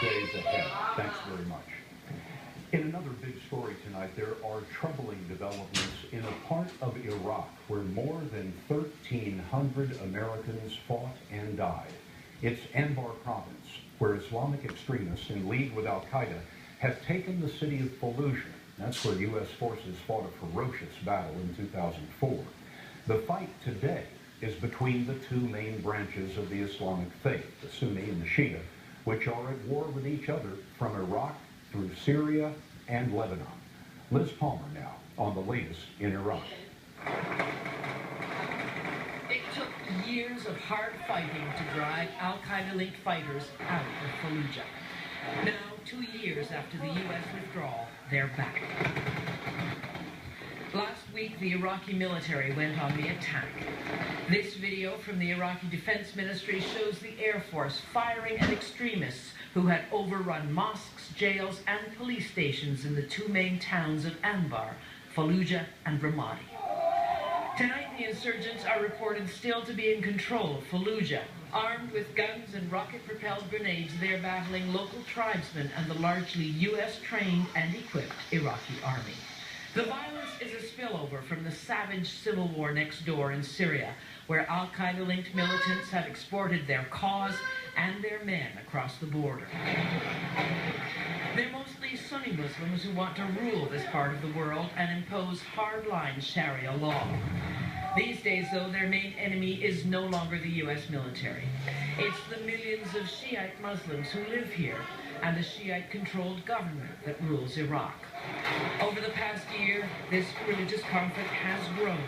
days ahead. Thanks very much. In another big story tonight, there are troubling developments in a part of Iraq where more than 1,300 Americans fought and died. It's Anbar province, where Islamic extremists in league with Al-Qaida have taken the city of Fallujah. That's where U.S. forces fought a ferocious battle in 2004. The fight today is between the two main branches of the Islamic faith, the Sunni and the Shia, which are at war with each other from Iraq through Syria and Lebanon. Liz Palmer now on the latest in Iraq. It took years of hard fighting to drive Al-Qaida-linked fighters out of Fallujah. Now, 2 years after the U.S. withdrawal, they're back. Last week, the Iraqi military went on the attack. This video from the Iraqi Defense Ministry shows the Air Force firing at extremists who had overrun mosques, jails, and police stations in the two main towns of Anbar, Fallujah, and Ramadi. Tonight, the insurgents are reported still to be in control of Fallujah. Armed with guns and rocket-propelled grenades, they're battling local tribesmen and the largely U.S.-trained and equipped Iraqi army. The violence is a spillover from the savage civil war next door in Syria, where Al-Qaida-linked militants have exported their cause and their men across the border. They're mostly Sunni Muslims who want to rule this part of the world and impose hardline Sharia law. These days, though, their main enemy is no longer the U.S. military. It's the millions of Shiite Muslims who live here and the Shiite-controlled government that rules Iraq. Over the past year, this religious conflict has grown.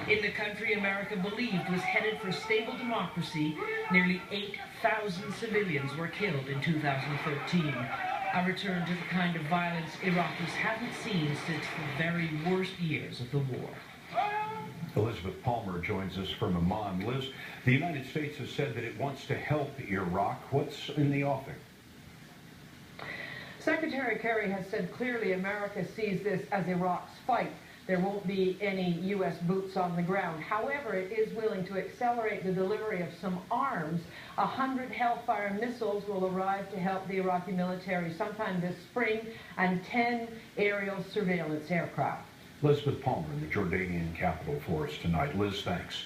In the country America believed was headed for stable democracy, nearly 8,000 civilians were killed in 2013. A return to the kind of violence Iraqis haven't seen since the very worst years of the war. Elizabeth Palmer joins us from Amman. Liz, the United States has said that it wants to help Iraq. What's in the offing? Secretary Kerry has said clearly America sees this as Iraq's fight. There won't be any U.S. boots on the ground. However, it is willing to accelerate the delivery of some arms. 100 Hellfire missiles will arrive to help the Iraqi military sometime this spring, and 10 aerial surveillance aircraft. Elizabeth Palmer in the Jordanian capital for us tonight. Liz, thanks.